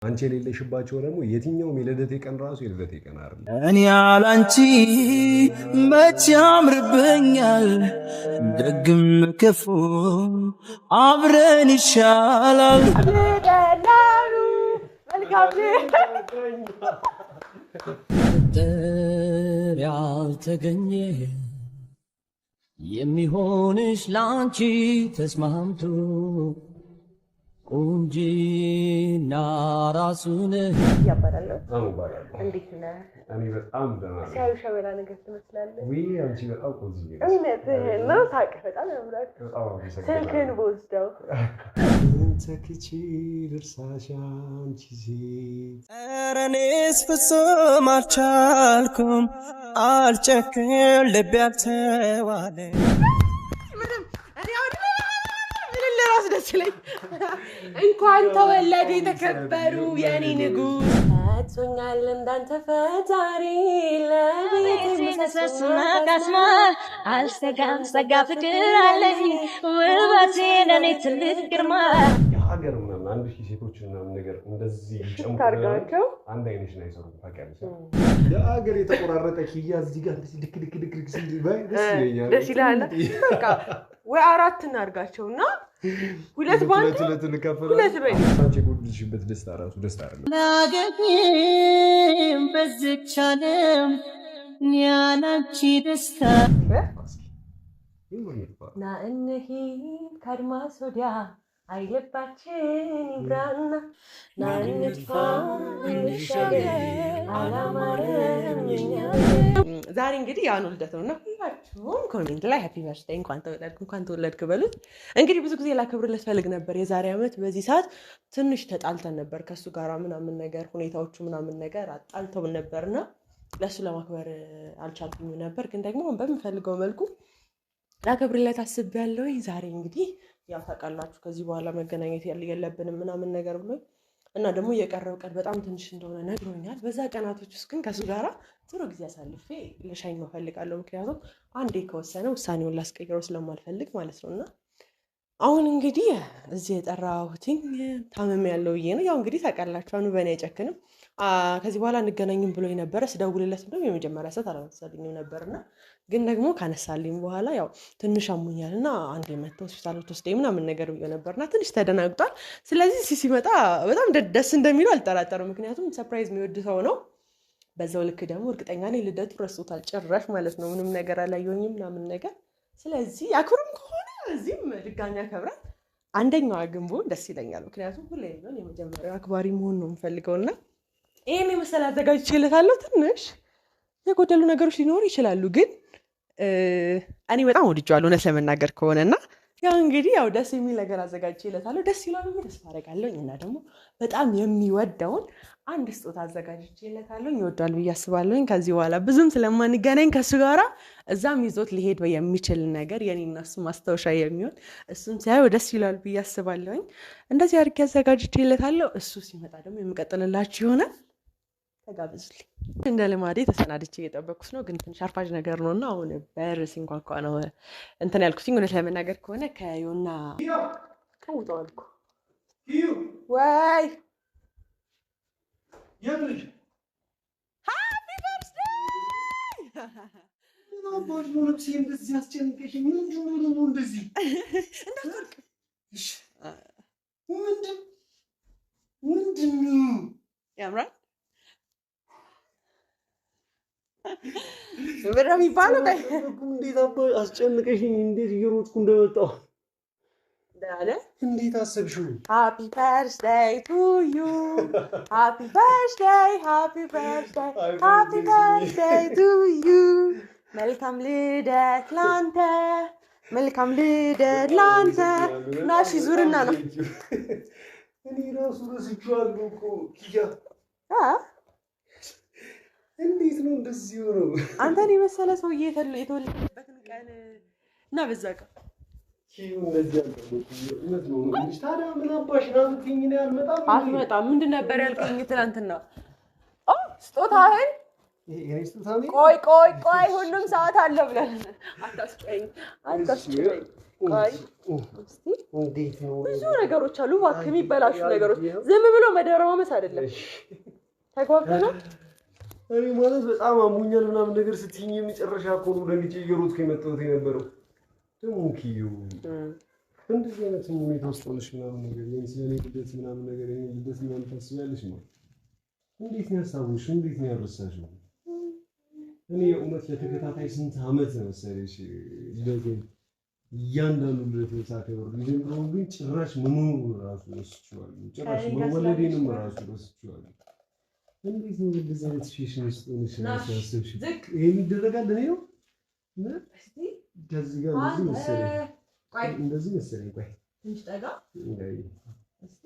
አንቺ የሌለሽባቸው ደግሞ የትኛውም የልደቴ ቀን ራሱ የልደቴ ቀን አይደለም። እኔ ያላንቺ መቼ ያምርብኛል፣ ደግም ክፉ አብረን ይሻላል። ጥር ያልተገኘ የሚሆንሽ ላንቺ ተስማምቶ ቁንጂና ራሱን ያባራለሁ። እንዴት ነህ? እኔ በጣም ደህና ነኝ። ሲያዩ ሸበላ ነገር ትመስላለህ። ውይ አንቺ በጣም ቆንጆ ነሽ። እውነትህን ነው። ሳቅህ በጣም ያምራል። ስልክህን በወስደው ተክቼ ልርሳሽ አንቺ ሴት። ኧረ እኔስ ፍጹም አልቻልኩም፣ አልጨክን ልቤ አልተዋለ። ራስ ደስ ይለኝ። እንኳን ተወለዱ የተከበሩ የኔ ንጉስ። ፈቶኛል እንዳንተ ፈጣሪ ለቤት መሰስና ካስማ አልሰጋም ሰጋ ፍቅር አለኝ ውበቴ ለኔ ትልቅ ግርማ። የሀገር ምናምን 1000 ሴቶች ምናምን ነገር እንደዚህ ታርጋቸው አንድ አይነሽን አይሰሩም። ታውቂያለሽ? የሀገር የተቆራረጠ ኪያ እዚህ ጋር እንደዚህ ልክ ልክ ልክ ልክ ሲል ደስ ይለኛል። ደስ ይላል። በቃ ወይ 4 እናርጋቸውና ሁለት ባንድ ሁለት በይ። አንቺ ጎድልሽበት ደስታ ራሱ ደስታ አይደለም። ላገኝም በዚች ዓለም ያላንቺ ደስታ ና እንሂድ ከአድማስ ወዲያ አይልባችን ይብራና ና እንጥፋ እንሻገር አላማረም እኛ። ዛሬ እንግዲህ ያን ልደት ነውና ሁላችሁም ኮሜንት ላይ ሃፒ በርዝዴይ እንኳን ተወለድክ በሉት። እንግዲህ ብዙ ጊዜ ላከብርለት ፈልግ ነበር። የዛሬ ዓመት በዚህ ሰዓት ትንሽ ተጣልተን ነበር ከሱ ጋር ምናምን ነገር ሁኔታዎቹ ምናምን ነገር አጣልተው ነበርና ለሱ ለማክበር አልቻልኩም ነበር። ግን ደግሞ በምፈልገው መልኩ ላከብርለት አስቤያለሁ። ዛሬ እንግዲህ ያው ታውቃላችሁ ከዚህ በኋላ መገናኘት የለብንም ምናምን ነገር ብሎ እና ደግሞ የቀረው ቀን በጣም ትንሽ እንደሆነ ነግሮኛል። በዛ ቀናቶች ውስጥ ግን ከሱ ጋራ ጥሩ ጊዜ አሳልፌ ልሸኘው እፈልጋለሁ። ምክንያቱም አንዴ ከወሰነ ውሳኔውን ላስቀይረው ስለማልፈልግ ማለት ነው። እና አሁን እንግዲህ እዚህ የጠራሁትኝ ታመም ያለው ብዬ ነው። ያው እንግዲህ ታውቃላችሁ አኑ በእኔ አይጨክንም። ከዚህ በኋላ እንገናኝም ብሎ የነበረ ስደውልለት እንደውም የመጀመሪያ ሰዓት አላነሳልኝም ነበርና ግን ደግሞ ካነሳልኝ በኋላ ያው ትንሽ አሞኛልና አንዴ መጥተው ሆስፒታል ወስደኝ ምናምን ነገር ብዬ ነበርና ትንሽ ተደናግጧል። ስለዚህ ሲመጣ በጣም ደስ እንደሚለው አልጠራጠርም። ምክንያቱም ሰርፕራይዝ የሚወድ ሰው ነው። በዛው ልክ ደግሞ እርግጠኛ ነኝ ልደቱ ረስቶታል ጭራሽ ማለት ነው። ምንም ነገር አላየሁኝም ምናምን ነገር። ስለዚህ አክብሩም ከሆነ እዚህም ድጋሚ ያከብራል። አንደኛዋ ግን ብሆን ደስ ይለኛል። ምክንያቱም ሁሌ ቢሆን የመጀመሪያው አክባሪ መሆን ነው የምፈልገውና ይሄን የመሰለ አዘጋጅቼለታለሁ። ትንሽ የጎደሉ ነገሮች ሊኖሩ ይችላሉ፣ ግን እኔ በጣም ወድጄዋለሁ እውነት ለመናገር ከሆነና ያው እንግዲህ ያው ደስ የሚል ነገር አዘጋጅቼለታለሁ። ደስ ይላል ብዬ ተስፋ አደርጋለሁ። እና ደግሞ በጣም የሚወደውን አንድ ስጦታ አዘጋጅቼለታለሁ። ይወዳል ብዬ አስባለሁ። ከዚህ በኋላ ብዙም ስለማንገናኝ ከሱ ጋራ እዛም ይዞት ሊሄድ የሚችል ነገር የኔና እሱ ማስታወሻ የሚሆን እሱም ሲያየው ደስ ይላል ብዬ አስባለሁ። እንደዚህ አድርጌ አዘጋጅቼለታለሁ። እሱ ሲመጣ ደግሞ የምቀጥልላችሁ ይሆናል። ተጋብዙልኝ። እንደ ልማዴ ተሰናድቼ እየጠበኩት ነው፣ ግን ትንሽ አርፋጅ ነገር ነውና አሁን በር ሲንኳኳ ነው እንትን ያልኩት። እውነት ለመናገር ከሆነ ከዮና ቀውጠው አልኩ ወይ የምልሽ ሃፒ በርዝዴይ ምናባሽ ነው ልብሴ እንደዚህ አስጨንቀሽ? ምንድን ነው ደግሞ እንደዚህ እንዳትወርቅ? እሺ ምንድን ነው ያምራል ብር የሚባለው እንዴት አባሽ አስጨንቀሽኝ? እንዴት እየሮጥኩ እንደመጣሁ ዳለ እንዴት አሰብሽው? ሃፒ በርዝዴይ ቱ ዩ ሃፒ በርዝዴይ ሃፒ በርዝዴይ ሃፒ በርዝዴይ ቱ ዩ። መልካም ልደት ላንተ መልካም ልደት ላንተ። ናሺ ዙርና ነው እኔ ራሱ ረስቼዋለሁ እኮ ኪያ። እንዴት ነው እንደዚህ ሆነው? አንተን የመሰለ ሰውዬ የተወለደበትን ቀን እና በዛ ቀን ታዲያ ምን አባሽ ናፍቀኝ ነው ያልመጣም? አትመጣም? ምንድን ነበር ያልከኝ ትናንትና? ስጦታህን ቆይ ሁሉም ሰዓት አለ ብለን አታስጨኝ። እንዴት ነው? ብዙ ነገሮች አሉ እባክህ የሚበላሹ ነገሮች ዝም ብሎ መደረማመስ አይደለም ተጓብተናል እኔ ማለት በጣም አሞኛል ምናምን ነገር ስትይኝ የመጨረሻ እኮ ነው ደንግጬ እየሮጥኩ የመጣሁት የነበረው ደግሞ ኪዩ እንደዚህ አይነት ሁኔታ ውስጥ ሆነሽ ምናምን ነገር የኔ ስለኔ ልደት ምናምን ነገር የኔ ልደት ምናምን ታስቢያለሽ ማለት እንዴት ነው ያሳውሽ እንዴት ነው ያረሳሽው እኔ የእውነት ለተከታታይ ስንት ዓመት ነው መሰለሽ ልደቴን እያንዳንዱ ልደቴን ሳከብር ልጀምረው ግን ጭራሽ ምኑ ራሱ ረስቼዋለሁ ጭራሽ መወለዴንም ራሱ ረስቼዋለሁ እንዴት ነው እንደዚህ አይነት ሲቹዌሽን ውስጥ ሆነሽ ያሰብሽ ይሄን ይደረጋል እኔ ነው ከዚህ ጋር እንደዚህ መሰለኝ ቆይ ትንሽ ጠጋ እስቲ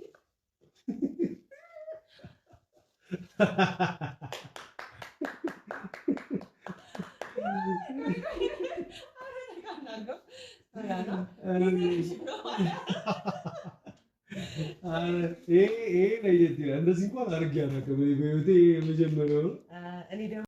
ይሄ ለየት ይላል እንደዚህ እንኳን አድርጌ አላውቅም በህይወቴ የመጀመሪያው ነው